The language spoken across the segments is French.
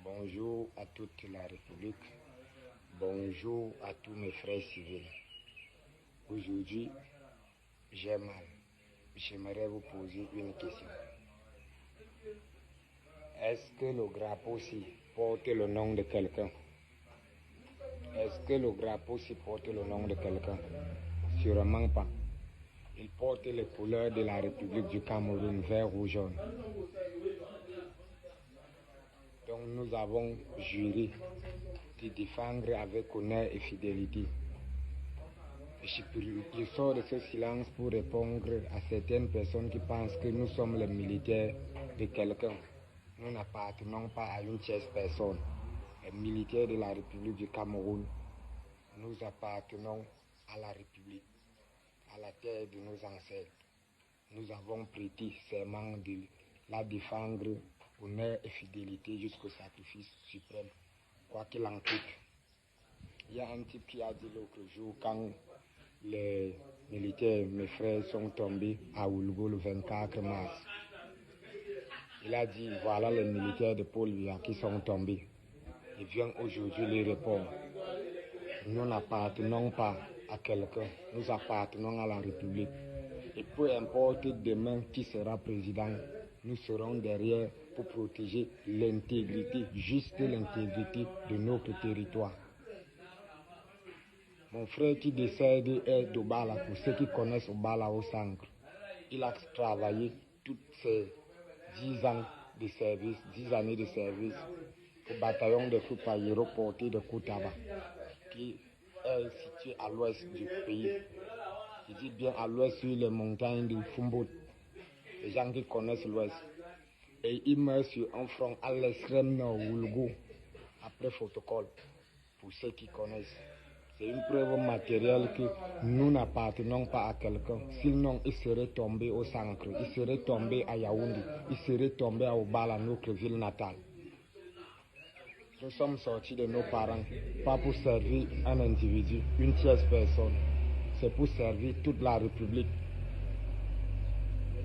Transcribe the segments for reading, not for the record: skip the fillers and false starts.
Bonjour à toute la République. Bonjour à tous mes frères civils. Aujourd'hui, j'ai mal. J'aimerais vous poser une question. Est-ce que le drapeau-ci porte le nom de quelqu'un? Est-ce que le drapeau-ci porte le nom de quelqu'un? Sûrement pas. Il porte les couleurs de la République du Cameroun, vert, rouge, jaune. Donc nous avons juré de défendre avec honneur et fidélité. Je sors de ce silence pour répondre à certaines personnes qui pensent que nous sommes les militaires de quelqu'un. Nous n'appartenons pas à une tierce personne. Les militaires de la République du Cameroun, nous appartenons à la République, à la terre de nos ancêtres. Nous avons prêté serment de la défendre, honneur et fidélité jusqu'au sacrifice suprême, quoi qu'il en coûte. Il y a un type qui a dit l'autre jour, quand les militaires, mes frères, sont tombés à Oulgo le 24 mars. Il a dit, voilà les militaires de Paul Biya qui sont tombés. Il vient aujourd'hui lui répondre. Nous n'appartenons pas à quelqu'un, nous appartenons à la République. Et peu importe demain qui sera président, nous serons derrière pour protéger l'intégrité, juste l'intégrité de notre territoire. Mon frère qui décède est d'Obala, pour ceux qui connaissent Obala au centre. Il a travaillé toutes ses 10 ans de service, 10 années de service au bataillon de troupes aéroportées de Koutaba, qui est situé à l'ouest du pays. Je dis bien à l'ouest sur les montagnes de Fumbo, les gens qui connaissent l'ouest. Et il meurt sur un front à l'extrême nord, Oulgo, après protocole, pour ceux qui connaissent. C'est une preuve matérielle que nous n'appartenons pas à quelqu'un. Sinon, il serait tombé au centre, il serait tombé à Yaoundé, il serait tombé à Obala, notre ville natale. Nous sommes sortis de nos parents, pas pour servir un individu, une tierce personne. C'est pour servir toute la République.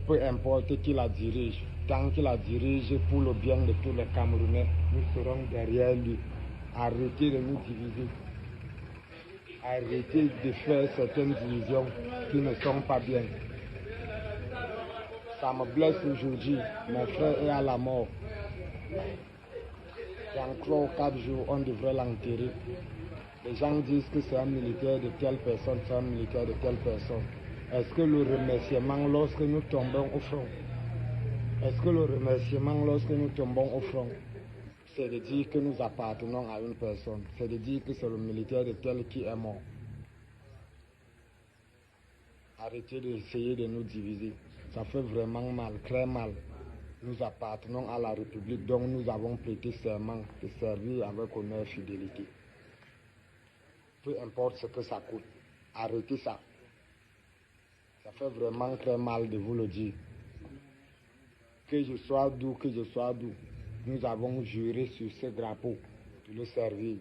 Peu importe qui la dirige, tant qu'il la dirige pour le bien de tous les Camerounais, nous serons derrière lui. Arrêtez de nous diviser. Arrêtez de faire certaines divisions qui ne sont pas bien. Ça me blesse aujourd'hui. Mon frère est à la mort. Dans 3 ou 4 jours, on devrait l'enterrer. Les gens disent que c'est un militaire de telle personne, c'est un militaire de telle personne. Est-ce que le remerciement lorsque nous tombons au front, est-ce que le remerciement lorsque nous tombons au front, c'est de dire que nous appartenons à une personne, c'est de dire que c'est le militaire de tel qui est mort? Arrêtez d'essayer de nous diviser. Ça fait vraiment mal, très mal. Nous appartenons à la République, donc nous avons prêté serment de servir avec honneur et fidélité. Peu importe ce que ça coûte, arrêtez ça. Ça fait vraiment très mal de vous le dire. Que je sois d'où, nous avons juré sur ce drapeau de le servir.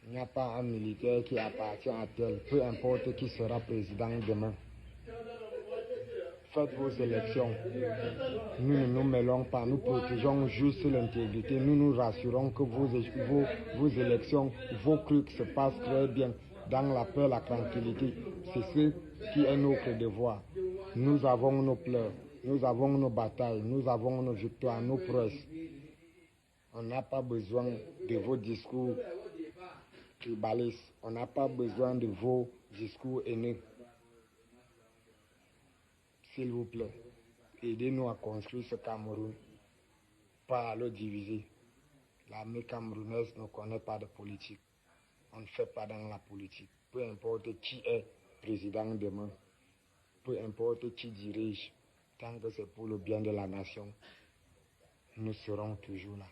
Il n'y a pas un militaire qui appartient à tel, peu importe qui sera président demain. Faites vos élections. Nous ne nous mêlons pas, nous protégeons juste l'intégrité. Nous nous rassurons que vos élections, vos trucs se passent très bien dans la paix, la tranquillité. C'est ce qui est notre devoir. Nous avons nos pleurs, nous avons nos batailles, nous avons nos victoires, nos prouesses. On n'a pas besoin de vos discours tribalistes. On n'a pas besoin de vos discours haineux. S'il vous plaît, aidez-nous à construire ce Cameroun, pas à le diviser. L'armée camerounaise ne connaît pas de politique. On ne fait pas dans la politique. Peu importe qui est président demain, peu importe qui dirige, tant que c'est pour le bien de la nation, nous serons toujours là.